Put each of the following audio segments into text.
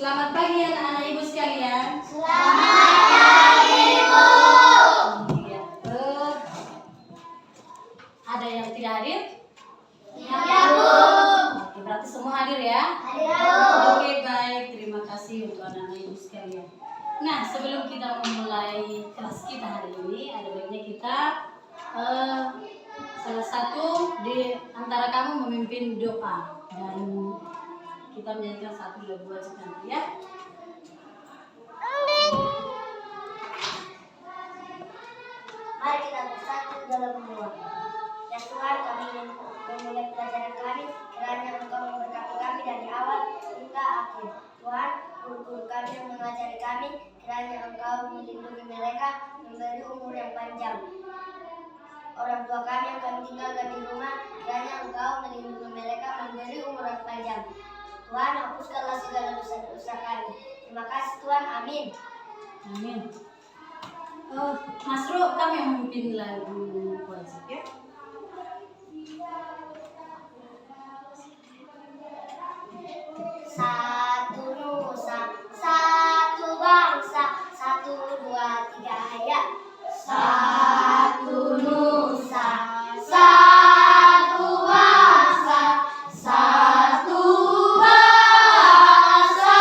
Selamat pagi anak-anak ibu sekalian. Selamat pagi, Ibu. Iya. Ada yang tidak hadir? Ya, Bu. Oke, berarti semua hadir ya? Hadir, Bu. Oke, baik. Terima kasih untuk anak-anak ibu sekalian. Nah, sebelum kita memulai kelas kita hari ini, ada baiknya kita salah satu di antara kamu memimpin doa dan kita menyanyikan satu lagu wajib nanti ya. Mari kita bersatu dalam doa. Ya Tuhan, kami ingin memulai pelajaran kami. Kiranya Engkau memberkati kami dari awal hingga akhir. Tuhan, guru-guru kami yang mengajari kami, kiranya Engkau melindungi mereka, memberi umur yang panjang. Orang tua kami yang kami tinggalkan di rumah, kiranya Engkau melindungi mereka, memberi umur yang panjang. Tuhan, hapuskanlah segala dosa-dosa kami. Terima kasih Tuhan, amin. Amin. Mas Ro, kamu yang memimpin lagu wajib ya. Satu nusa, satu bangsa, 1, 2, 3 ya. Satu nusa, satu bangsa, satu bangsa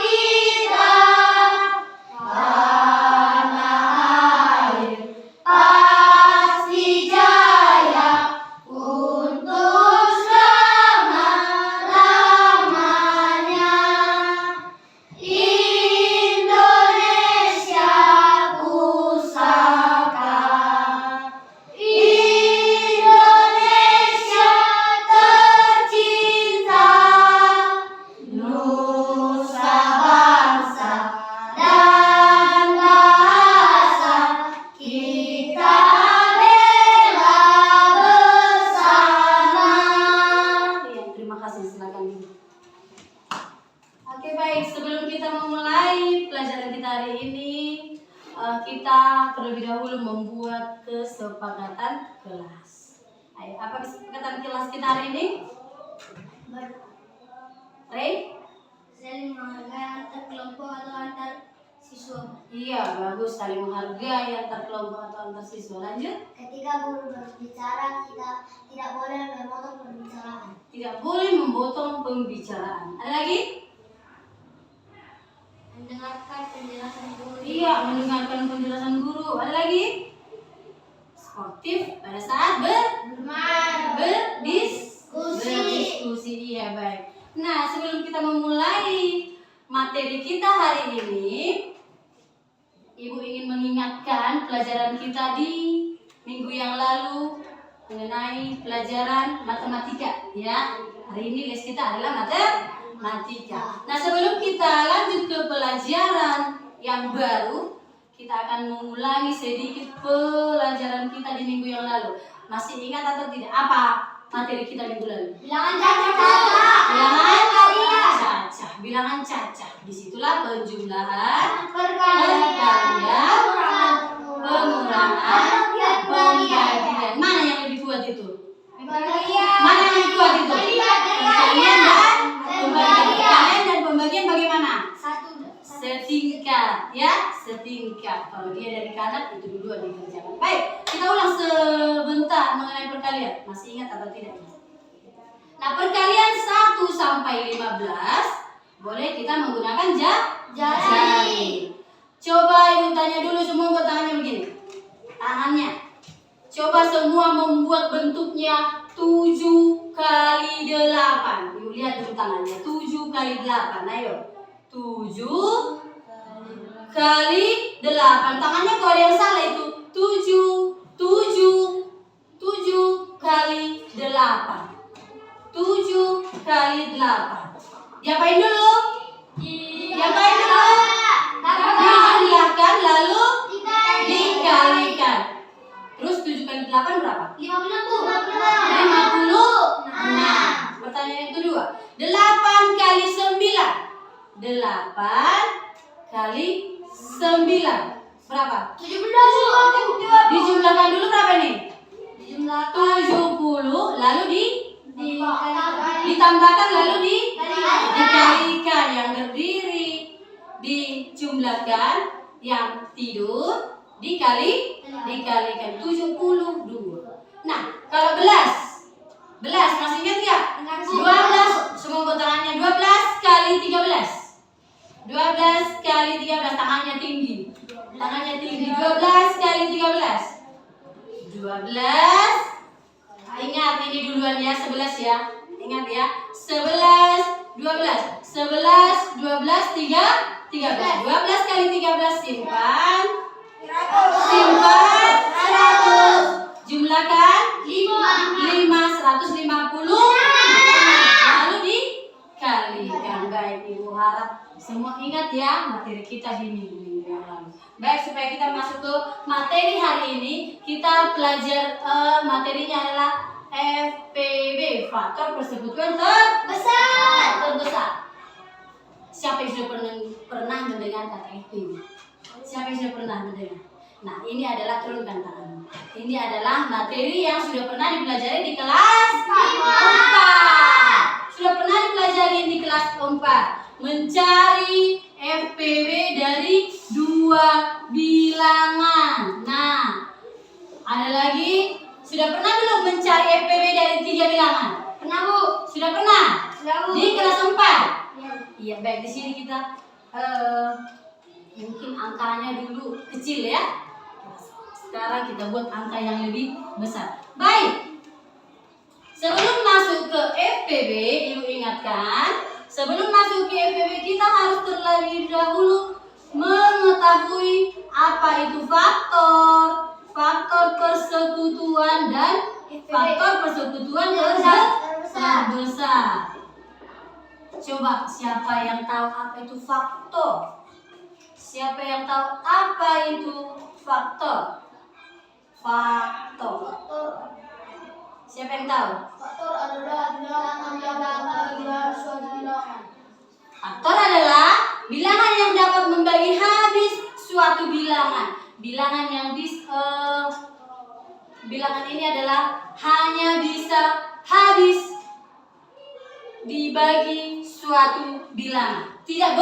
kita. Tanah air pasti jaya untuk selama-lamanya. Indonesia pusaka, Indonesia tercinta, nusa bangsa dan bahasa kita bela bersama. Iya, terima kasih, silakan Ibu. Oke, baik, sebelum kita memulai pelajaran kita hari ini, kita terlebih dahulu membuat kesepakatan kelas. Ayo, apa kesepakatan kelas kita hari ini? Ray? Saling menghargai antar kelompok atau antar siswa. Iya, bagus, saling menghargai antar kelompok atau antar siswa. Lanjut. Ketika guru berbicara, kita tidak boleh memotong pembicaraan. Tidak boleh memotong pembicaraan. Ada lagi? Mendengarkan penjelasan guru. Iya, mendengarkan penjelasan guru. Ada lagi? Sportif pada saat berdiskusi. Iya, baik. Nah, sebelum kita memulai materi kita hari ini, Ibu ingin mengingatkan pelajaran kita di minggu yang lalu mengenai pelajaran matematika, ya. Hari ini les kita adalah matematika. Nah, sebelum kita lanjut ke pelajaran yang baru, kita akan mengulangi sedikit pelajaran kita di minggu yang lalu. Masih ingat atau tidak? Apa materi kita minggu lalu? Bilangan cacah. Bilangan cacah. Bilangan cacah. Disitulah penjumlahan, perkalian, pengurangan, pembagian. Mana yang lebih kuat itu? Mana yang lebih kuat itu? Perkalian dan pembagian. Dan pembagian bagaimana? Setingkat, ya, setingkat. Kalau dia dari kanan itu dua dikerjakan. Baik, kita ulang sebentar mengenai perkalian. Masih ingat atau tidak? Nah, perkalian 1 sampai 15 boleh kita menggunakan jari. Coba Ibu tanya dulu semua, buat tangannya begini. Tangannya. Coba semua membuat bentuknya 7 kali 8. Ibu lihat dulu tangannya. 7 kali 8. Ayo. 7 kali 8. Tangannya kalau ada yang salah itu 7 kali 8. 7 kali 8. Diapain dulu? Diapain dulu? Dijumlahkan lalu dikalikan. Terus 7 kali 8 berapa? 56. Pertanyaan yang kedua. 8 kali 9. 8 kali 9 berapa? 17. Dijumlahkan dulu berapa nih? 70 lalu ditambahkan lalu dikalikan yang berdiri dijumlahkan, yang tidur dikalikan 72. Nah, kalau belas masih ingat nggak? 12, semua buat tangannya. 12 kali 13. 12 kali 13, tangannya tinggi. 12 kali 13. 12. Ingat ini duluan ya, 11 ya. Ingat ya. 11, 12. 11, 12, 13. 12 kali 13 simpan. Simpan 100. Jumlahkan 150. Lalu dikalikan. Baik, Ibu harap semua ingat ya materi kita di minggu yang lalu. Baik, supaya kita masuk ke materi hari ini, kita belajar materinya adalah FPB, faktor persekutuan terbesar. Siapa yang sudah pernah mendengar kata FPB? Siapa yang sudah pernah mendengar? Nah, ini adalah turunkan tangan. Ini adalah materi yang sudah pernah dipelajari di kelas 4. Sudah pernah dipelajari di kelas 4. Mencari FPB dari 2 bilangan. Nah, ada lagi, sudah pernah belum mencari FPB dari 3 bilangan? Pernah, Bu. Sudah pernah? Sudah, Bu. Di kelas 4. Ya. Iya, baik, di sini kita mungkin angkanya dulu kecil ya. Sekarang kita buat angka yang lebih besar. Baik. Sebelum masuk ke FPB, Ibu ingatkan, sebelum masuk ke FPB kita harus terlebih dahulu mengetahui apa itu faktor persekutuan dan faktor persekutuan terbesar. Coba siapa yang tahu apa itu faktor? Siapa yang tahu apa itu faktor? Siapa yang tahu? Faktor adalah bilangan yang dapat membagi suatu bilangan. Faktor adalah bilangan yang dapat membagi habis suatu bilangan. Bilangan ini adalah hanya bisa habis dibagi suatu bilangan. Tidak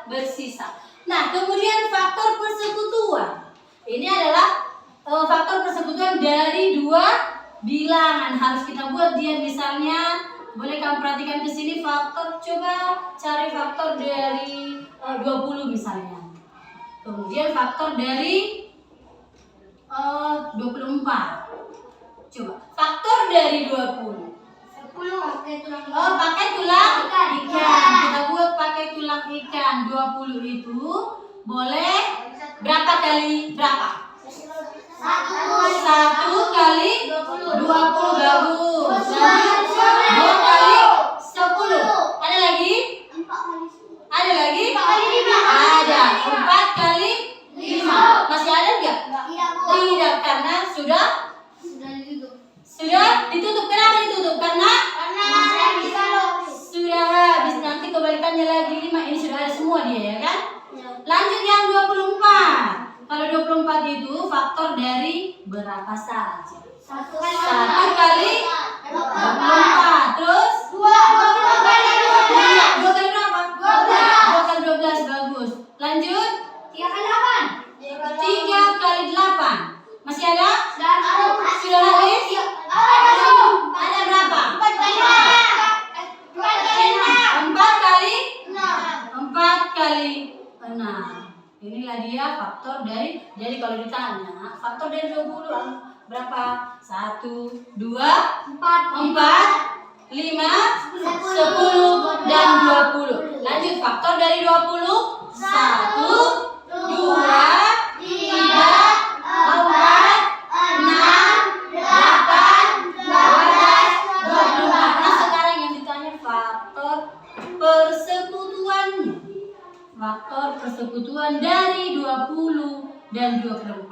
bersisa. Nah, kemudian faktor persekutuan. Ini adalah faktor persekutuan dari 2 bilangan. Harus kita buat dia, misalnya boleh kamu perhatikan ke sini faktor, coba cari faktor dari 20 misalnya. Kemudian faktor dari 24. Coba faktor dari 20. 10 pakai tulang. Pakai tulang ikan. Kita buat pakai tulang ikan. 20 itu boleh berapa kali berapa? 1 kali 20 bagus. 2 kali 10. Ada lagi? 4 kali 5. Masih ada nggak? Tidak, karena sudah ditutup. Kenapa ditutup? Karena sudah habis. Nanti kebalikannya lagi 5. Ini sudah ada semua dia ya kan? Lanjut yang 24. Kalau 24 itu faktor dari berapa saja? 1 kali 24. Terus 2 kali berapa? 2 kali 12. Bagus. Lanjut 3 kali 8. 3 kali 8. Masih ada? Sudah habis? Ada berapa? 4 kali 6. Inilah dia faktor dari, jadi kalau ditanya faktor dari 20 berapa? 1, 2, 4, 5, 10 dan 20. Lanjut, faktor dari 20. 1, 2, 3, 4, 6, 8, 12, 24. Nah, sekarang yang ditanya faktor persekutuannya. Faktor persekutuan dari 20 dan 24.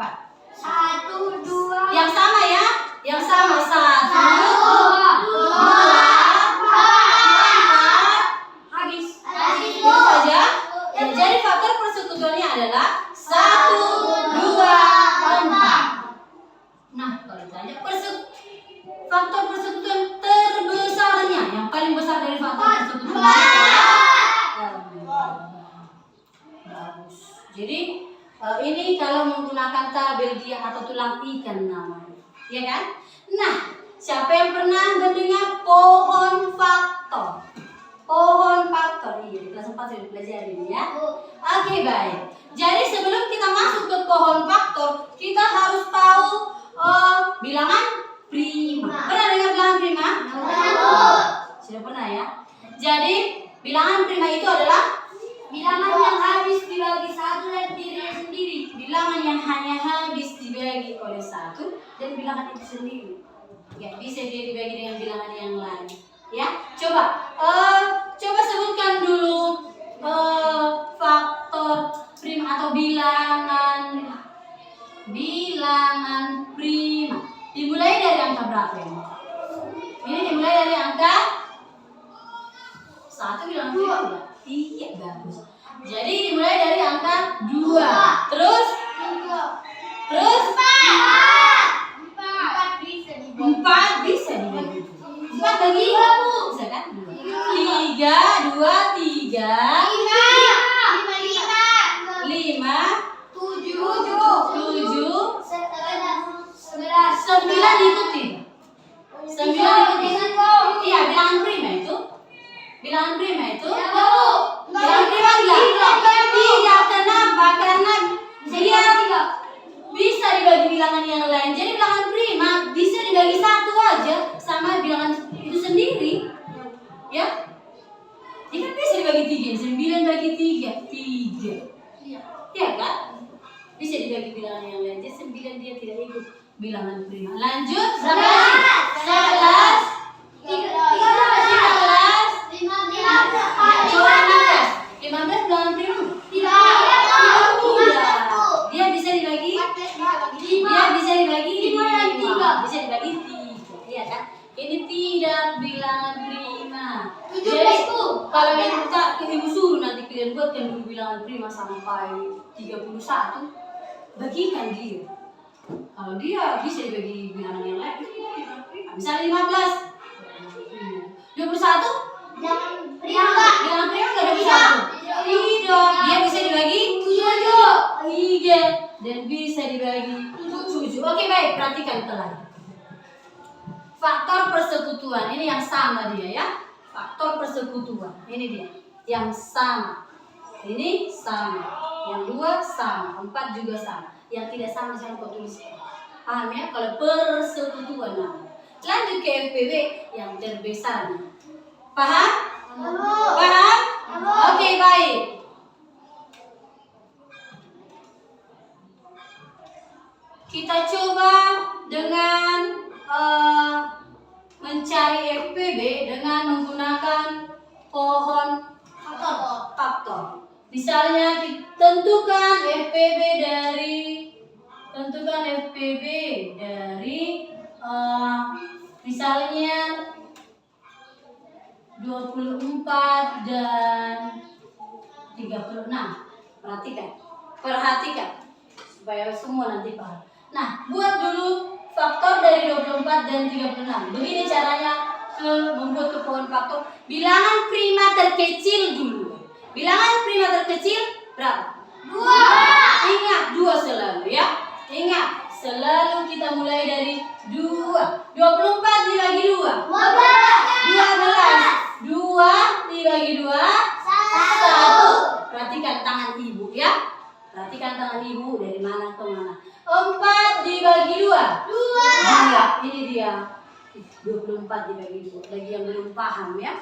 1, 2. Yang sama ya? Yang sama. 1, 2, 4. Habis. Itu saja. Ya, jadi faktor persekutuannya adalah 1, 2, 4. Nah, kalau ditanya faktor persekutuan terbesarnya, yang paling besar dari faktor persekutuan Jadi ini kalau menggunakan tabel dia atau tulang ikan namanya, ya kan? Nah, siapa yang pernah mendengar pohon faktor? Pohon faktor, iya di kelas 4 sudah dipelajari ya. Oke, baik. Jadi sebelum kita masuk ke pohon faktor, kita harus tahu bilangan prima. Pernah dengar bilangan prima? Sudah pernah ya? Jadi bilangan prima itu adalah bilangan yang habis dibagi satu dan dirinya sendiri. Bilangan yang hanya habis dibagi oleh satu dan bilangan itu sendiri. Gak bisa dia dibagi dengan bilangan yang lain. Ya, coba sebutkan dulu faktor prima atau bilangan prima. Dimulai dari angka berapa ini? Ini dimulai dari angka 1 bilangan prima ya? Iya, bagus. Jadi dimulai dari angka 2. Terus 4 bisa dibagi. 4 bagi bisa kan? 3, 2, 3 9 ikuti. 9 ikuti. Iya, bilangan prima itu. Bilangan prima itu. Bilangan prima enggak? Tidak. Kenapa? Karena dia bisa dibagi bilangan yang lain. Jadi bilangan prima bisa dibagi satu aja sama bilangan itu sendiri. Ya? Dia kan bisa dibagi 3. 9 bagi 3. 3. Iya kan? Bisa dibagi bilangan yang lain. Jadi 9 dia tidak ikut bilangan prima. Lanjut. Berapa lagi? 11, 15 bilangan prima? Dia bisa dibagi 5. Bisa dibagi 3. Iya kan? Ini tidak bilangan prima. Jadi kalau ibu suruh nanti kalian buatkan dulu bilangan prima sampai 31, bagikan dia. Kalau dia bisa dibagi bilangan yang lain, misalnya 15, 21, bilangan prima nggak ada 21. Tidak, dia bisa dibagi 3 dan bisa dibagi 7. Oke, baik, perhatikan telah. Faktor persekutuan ini yang sama dia ya. Faktor persekutuan ini dia yang sama. Ini sama. Yang 2 sama, 4 juga sama. Yang tidak sama saya kau tuliskan. Paham ya? Kalau persekutuan namanya. Lanjut ke FPB yang terbesarnya. Paham? Paham? Oke, baik. Kita coba dengan mencari FPB dengan menggunakan pohon faktor. Misalnya tentukan FPB dari misalnya 24 dan 36. Perhatikan supaya semua nanti paham. Nah, buat dulu faktor dari 24 dan 36. Begini caranya membuat ke pohon faktor. Bilangan prima terkecil dulu. Bilangan prima terkecil berapa? 2. Ingat 2 selalu ya. Ingat, selalu kita mulai dari 2. 24 dibagi 2. 12. 2 dibagi 2. 1. Perhatikan tangan ibu ya. Perhatikan tangan ibu dari mana ke mana. 4 dibagi 2. 2. Ini dia. 24 dibagi 2. Bagi yang belum paham ya.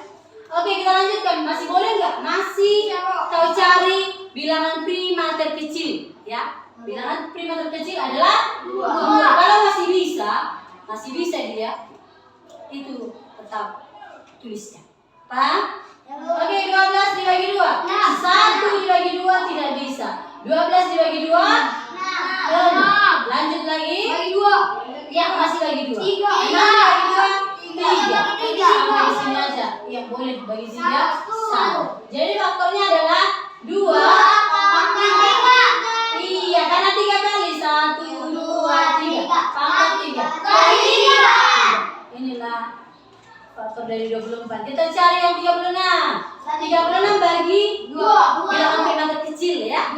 Oke, kita lanjutkan. Masih boleh nggak? Masih kau cari bilangan prima terkecil ya. Bilangan prima terkecil adalah 2. Kalau masih bisa dia itu tetap tuliskan. Paham? Oke, 12 dibagi 2. 1 dibagi 2 tidak bisa. 12 dibagi 2. Lanjut lagi. Bagi 2. Ya, masih bagi 2. 3. Sampai di sini aja. Ya, boleh bagi 3. 1. Jadi faktornya adalah 2. Iya, karena 3 kali. 1, 2, 3. Pangkat 3. Inilah faktor dari 24. Kita cari yang 36. 36 bagi 2. Bilangan prima terkecil ya.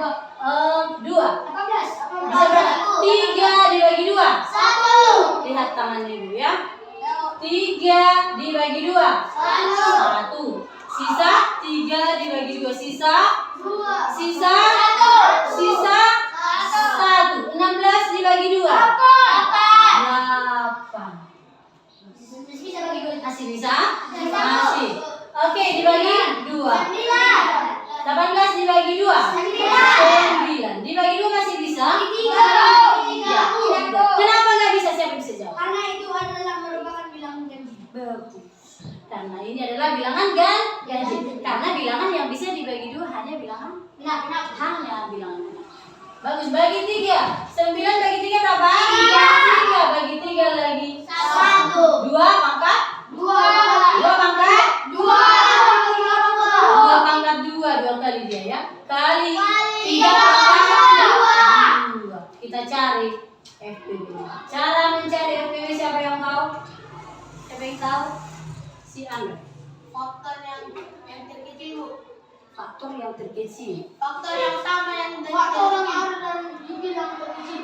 dibagi 2. 18 dibagi 2. 9. Dibagi 2 masih bisa? Ya. Kenapa nggak bisa? Siapa bisa jawab? Karena itu adalah merupakan bilangan ganjil. Betul. Karena ini adalah bilangan ganjil. Karena bilangan yang bisa dibagi 2 hanya bilangan hanya bilangan genap. Bagus, bagi 3. 9 bagi 3 berapa? 3 bagi 3 lagi 1. 2 pangkat 2 pangkat 2 pangkat 2 kali dia ya. Kali 3 pangkat 2. Kita cari FPB. Cara mencari FPB siapa yang tahu? Siapa yang tahu? Si Anda. Faktor yang terkecil, Bu. Faktor yang terkecil. Faktor yang sama yang faktor yang ada dan dibilang terkecil.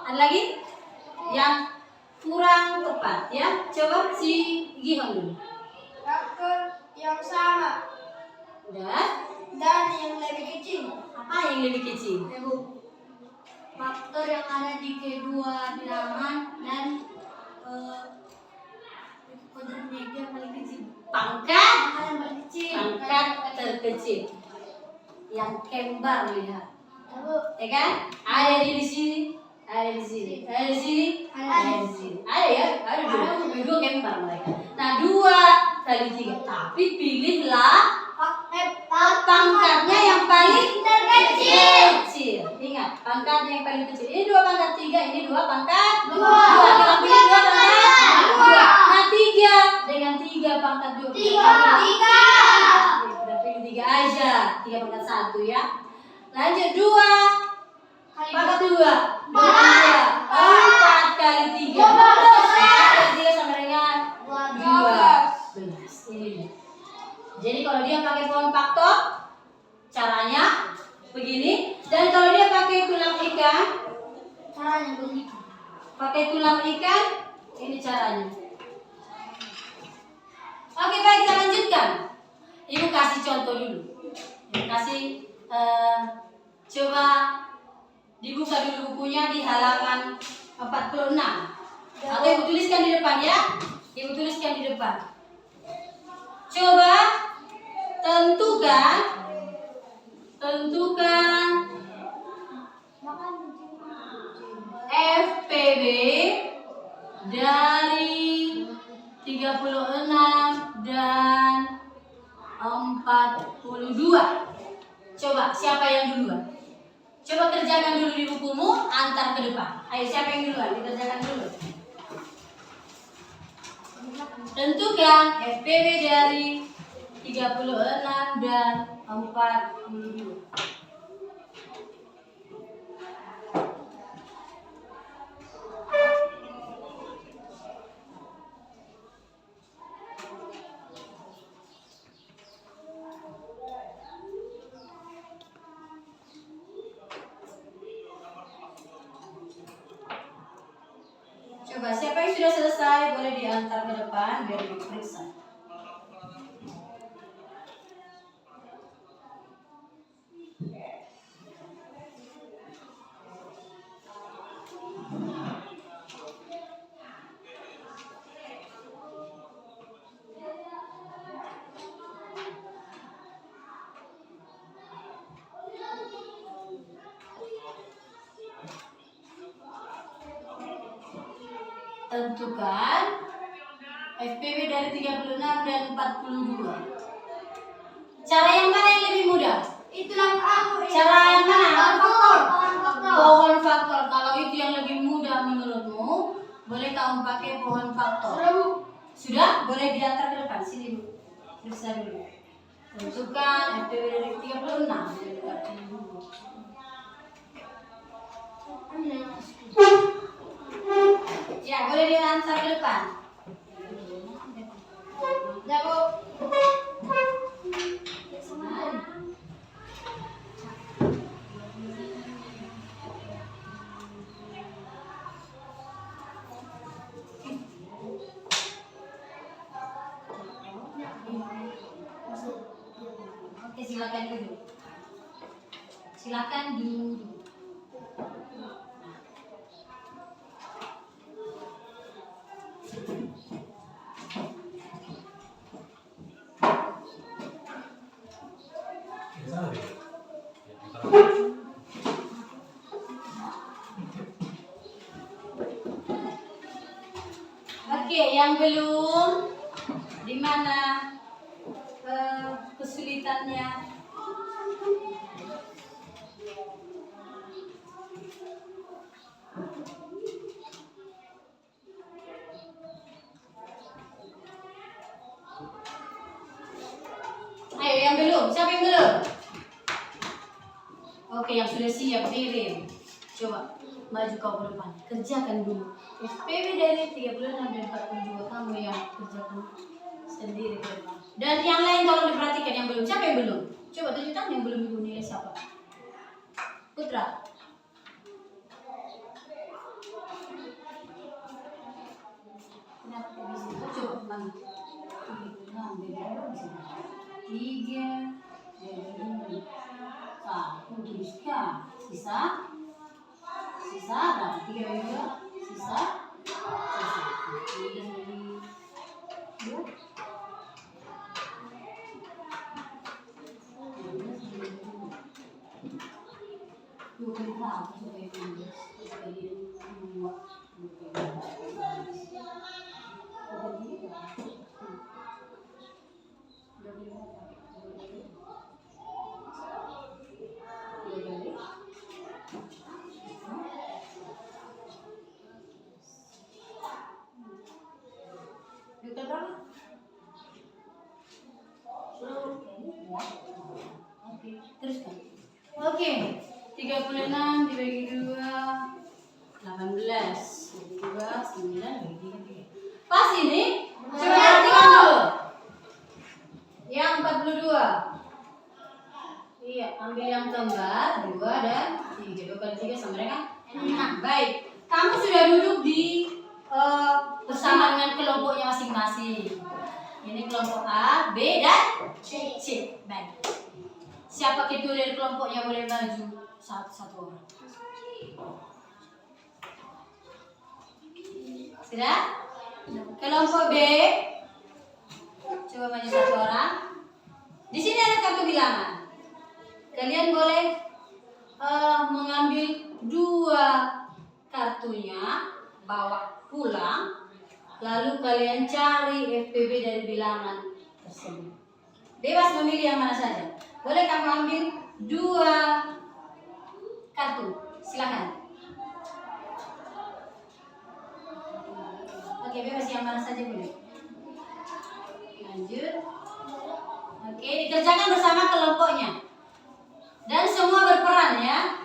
Ada lagi yang kurang tepat ya. Coba si Gihon dulu. Faktor yang sama dan yang lebih kecil. Apa yang lebih kecil? Bu. Faktor yang ada di kedua bilangan dan kodratnya itu yang paling kecil. Pangkat Yang paling kecil. pangkat terkecil. Yang kembar lihat. Ya kan? Ada di sini, ada di sini, ada di sini, ada di sini. Ada ya? Ada dua kembar mereka. Nah 2 kali 3. Tapi pilihlah pangkatnya yang paling kecil. Ingat, pangkatnya yang paling kecil. Ini 2 pangkat 3, ini 2 pangkat 2. Kita pilih 2 pangkat 2. Nah 3 dengan 3 pangkat 2. Kita pilih 3 aja. 3 pangkat 1 ya. Lanjut 2 pangkat 2. 4 kali 3. 4 kali 3 sama dengan 12. Ini dia. Jadi kalau dia pakai pohon faktor, caranya begini. Dan kalau dia pakai tulang ikan, Caranya begitu. pakai tulang ikan, ini caranya. Oke, baik, kita lanjutkan. Ibu kasih contoh dulu. Ibu kasih coba dibuka dulu bukunya di halaman 46. Atau ibu tuliskan di depan ya. Ibu tuliskan di depan. Coba tentukan FPB dari 36 dan 42. Coba siapa yang duluan? Coba kerjakan dulu di bukumu, antar ke depan. Ayo, siapa yang duluan? Dikerjakan dulu. Tentukan FPB dari 36 dan 42. Coba siapa yang sudah selesai boleh diantar ke depan biar diperiksa. Tentukan FPB dari 36 dan 42. Cara yang mana yang lebih mudah? Itulah aku. Cara yang mana? Faktor. Pohon faktor. Kalau itu yang lebih mudah menurutmu, boleh kamu pakai pohon faktor. Sudah? Boleh diantar ke depan. Sini Bu. Periksa dulu. Tentukan FPB dari 36. Ya, boleh diantar ke depan. Ya, Bu. Oke, silakan duduk. Silakan duduk. Oke, yang belum di mana kesulitannya? Ayo yang belum, siapa yang belum? Oke, yang sudah siap kirim. Coba maju kau ke depan, kerjakan dulu. SPB dari 36 dan 42 kamu yang kerjakan sendiri ke depan. Dan yang lain tolong diperhatikan yang belum. Siapa yang belum? Coba tunjukkan yang belum ibu nilai siapa? Putra. Kenapa kok di situ? Coba mana? Tiga, satu, tuliskan. Sisa berapa? 3 bagi 2. Sisa. Dua. Dua kali berapa supaya 16? Kali 2. Oke, teruskan. Oke, 36 dibagi 2, 18. Dibagi 2, 9, bagi 3. Pas ini? Coba perhatikan dulu. Yang 42. Iya, ambil yang kembar 2 dan 3. 2 kali 3 sama dengan 6. Baik, kamu sudah duduk di bersama dengan kelompoknya masing-masing. Ini kelompok A, B, dan C. Baik. Siapa ketua dari kelompoknya boleh maju? Satu orang. Sudah? Kelompok B, coba maju satu orang. Di sini ada kartu bilangan. Kalian boleh mengambil 2 kartunya, bawa pulang. Lalu kalian cari FPB dari bilangan tersebut. Bebas memilih yang mana saja. Boleh kamu ambil 2 kartu. Silakan. Oke, bebas yang mana saja boleh. Lanjut. Oke, dikerjakan bersama kelompoknya. Dan semua berperan ya.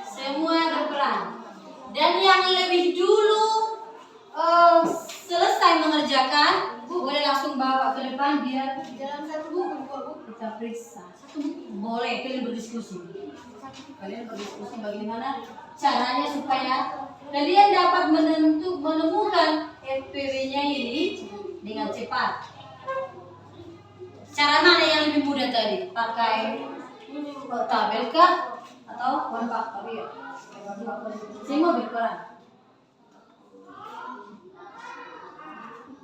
Semua berperan. Dan yang lebih dulu selesai mengerjakan, boleh langsung bawa ke depan biar dalam satu buku kita periksa. Satu buku boleh, kalian berdiskusi. Kalian berdiskusi bagaimana caranya supaya kalian dapat menemukan FPW-nya ini dengan cepat. Cara mana yang lebih mudah tadi? Pakai tabel kah atau one factor ya? Semua berperan.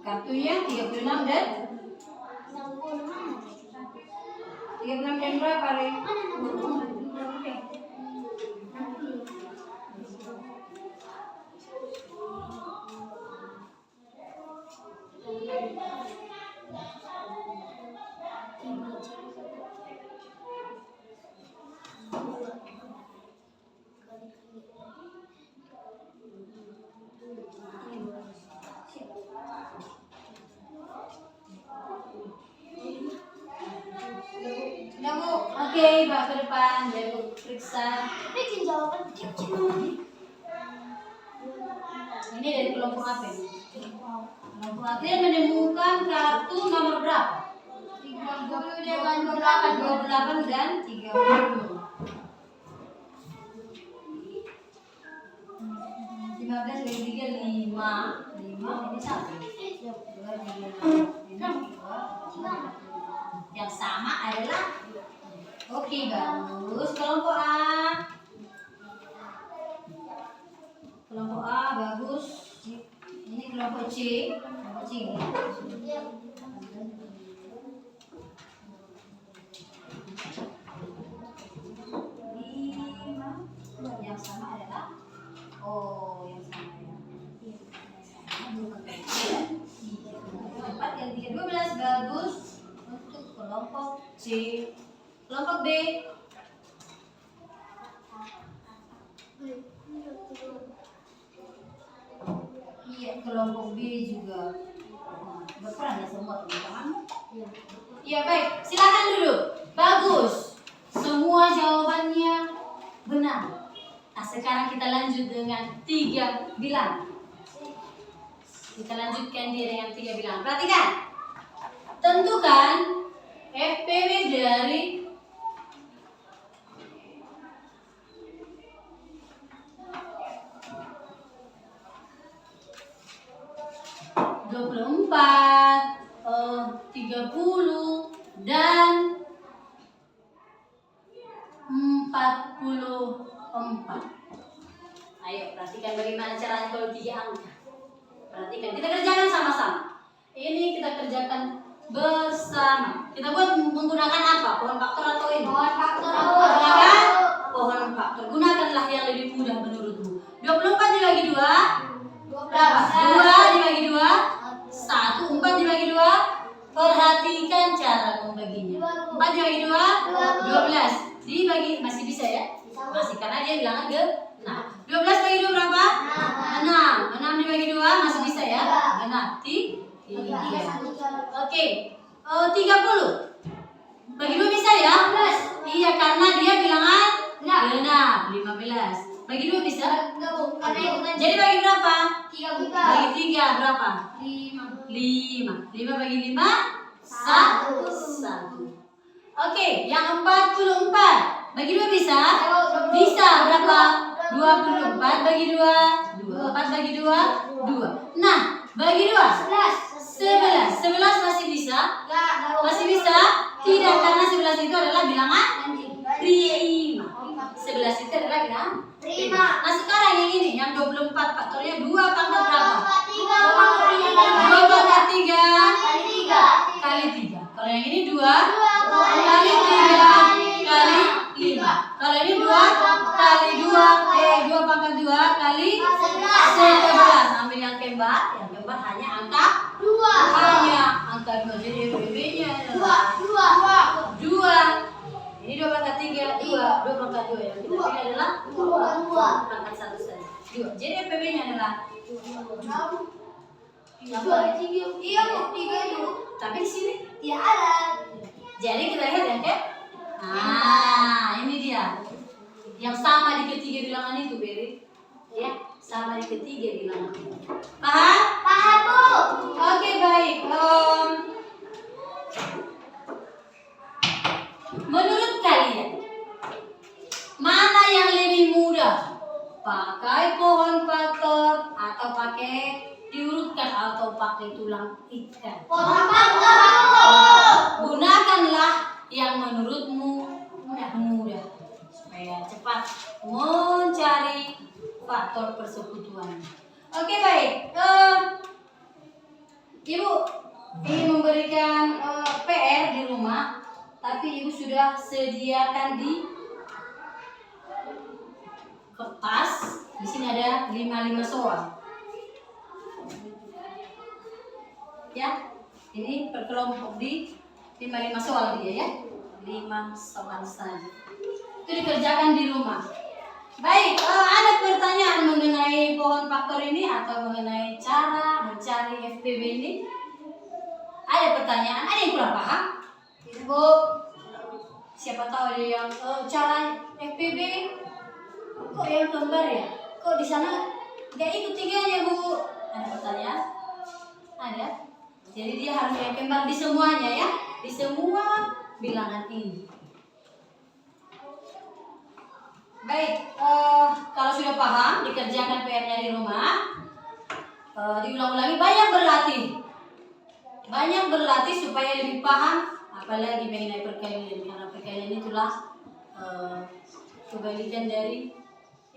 Kartunya 36 dan 36 dan berapa, Re? Oke, bawa ke depan, biar Bu periksa. Ini dari kelompok apa ini? Kelompok A menemukan kartu nomor berapa? 30 dengan 28 dan 30. 15 bagi 3, 5 ini 1. 2, 3, 6. Yang sama adalah oke, bagus. Kelompok A. Kelompok A bagus. Ini kelompok C. Kelompok C. kelompok C. Kelompok B. Iya, kelompok B juga berperan ya semua teman-teman. Iya baik, silakan dulu. Bagus, semua jawabannya benar. Nah sekarang kita lanjut dengan 3 bilangan. Kita lanjutkan dia dengan 3 bilangan. Perhatikan, tentukan FPW dari 24, 30 dan 44. Ayo perhatikan bagaimana caranya kalau 3 angka. Perhatikan, kita kerjakan sama-sama. Ini kita kerjakan bersama. Kita buat menggunakan apa? Pohon faktor atau ini? Pohon faktor. Gunakan pohon faktor. Gunakanlah yang lebih mudah menurutmu. 24 dibagi 2 berapa? 2 dibagi 2 1, 4 dibagi 2. Perhatikan cara membaginya. 4 dibagi 2 12. Dibagi, masih bisa ya? Masih, karena dia bilangan genap. 12 bagi 2 berapa? 6. 6 dibagi 2 masih bisa ya? Genap. 3. Oke. 30 bagi 2 bisa ya? Iya, karena dia bilangan genap. 15 bagi 2 bisa? Jadi bagi berapa? 3 Bagi 3 berapa? 5 bagi 5 1. Oke, yang 44 bagi 2 bisa? Bisa. Berapa? 24 bagi 2 4 bagi 2 2. Nah, bagi 2 11 masih bisa? Masih bisa? Tidak, karena 11 itu adalah bilangan prima. 11 itu adalah bilangan prima. Nah sekarang yang ini, yang 24 faktornya 2 pangkat berapa? 2 pangkat 3 kali 3. Kalau yang ini 2 kali 3 kali 5. Kalau ini 2 kali 2 pangkat 2 kali 11. Ambil yang kembar hanya angka 2. Hanya angka 2. Jadi FPB-nya adalah 2. Ini 2 pangkat 3, 2 pangkat 2. Yang kita pilih adalah 2 pangkat 1 saja. 2. Jadi FPB-nya adalah 2. Iya, 3 itu. Tapi di sini ya ada. Jadi kita lihat yang ke. Nah, ini dia. Yang sama di ketiga bilangan itu, Beri. Ya, sama di ketiga bilangan itu. Paham? Paham, Bu. Oke, baik. Menurut kalian, mana yang lebih mudah? Pakai pohon faktor atau pakai diurutkan atau pakai tulang ikan? Pohon faktor. Gunakanlah yang menurutmu mudah supaya cepat mencari faktor persekutuan. Oke, baik. Ibu ingin memberikan PR di rumah, tapi ibu sudah sediakan di kertas. Di sini ada 5 soal. Ya, ini berkelompok di 5 soal dia ya. 5 soal saja. Itu dikerjakan di rumah. Baik, ada pertanyaan mengenai pohon faktor ini atau mengenai cara mencari FPB ini? Ada pertanyaan? Ada yang kurang paham? Bu, siapa tahu ada yang cara FPB kok yang kembar ya? Kok di sana nggak ikut 3-nya, Bu? Ada pertanyaan? Ada. Jadi dia harus yang kembar di semuanya ya, di semua bilangan ini. Baik, kalau sudah paham, dikerjakan PR-nya di rumah, diulang-ulangi, banyak berlatih supaya lebih paham, apalagi mengenai perkalian, karena perkalian itulah kebalikan dari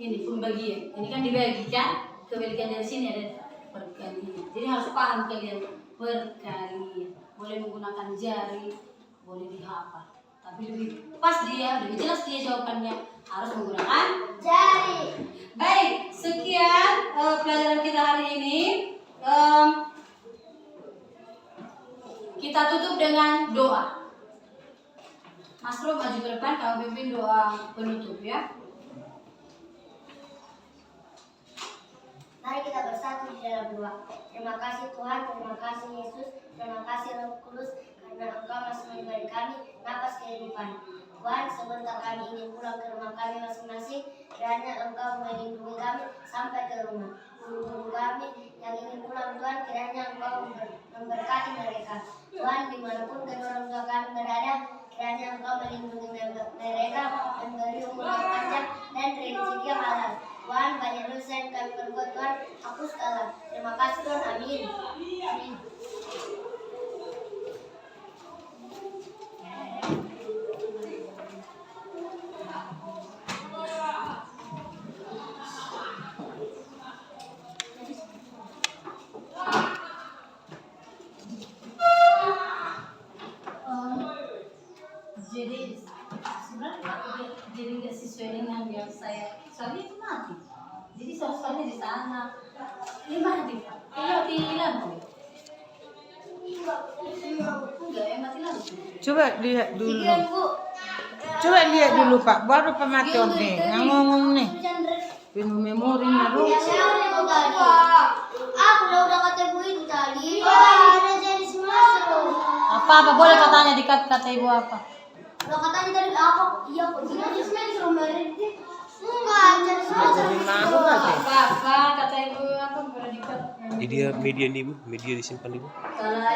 ini pembagian. Ini kan dibagikan, kebalikan dari sini ada perkalian. Jadi harus paham kalian perkalian. Boleh menggunakan jari, boleh dihafal, tapi lebih pas dia, lebih jelas dia jawabannya harus menggunakan Jari. Baik, sekian pelajaran kita hari ini. Kita tutup dengan doa. Mas Ro maju ke depan, kamu pimpin doa penutup ya. Mari kita bersatu di dalam doa. Terima kasih Tuhan, terima kasih Yesus, terima kasih Roh Kudus, karena Engkau masih memberi kami napas kehidupan. Tuhan, sebentar kami ingin pulang ke rumah kami masing-masing, kiranya Engkau melindungi kami sampai ke rumah. Guru-guru kami yang ingin pulang Tuhan, kiranya Engkau memberkati mereka. Tuhan, dimanapun kedua orang tua kami berada, kiranya Engkau melindungi mereka, memberi umur yang panjang dan rezeki yang halal. Tuhan, banyak dosa yang kami perbuat, Tuhan, hapuskanlah. Terima kasih Tuhan, amin. Amin. Jadi sebenarnya jadi nggak sesuai dengan yang saya, soalnya itu mati. Jadi soalnya di sana ini mati, hilang tuh. Enggak, yang mati langsung. Coba lihat dulu. Sekian, Bu. Coba lihat dulu Pak, baru pematian nih. Yang ngomong nih. Penuh memorinya dulu. Ya, saya mau tadi. Aku udah kata Bu itu tadi. Ada jadi semester. Apa boleh katanya kata ibu apa? Udah katanya tadi apa? Iya kok. Jadi semester kemarin. Enggak, jadi semester. Apa kata ibu apa pernah dikat? Media media nih Bu, media disimpan nih Bu. Kalau ada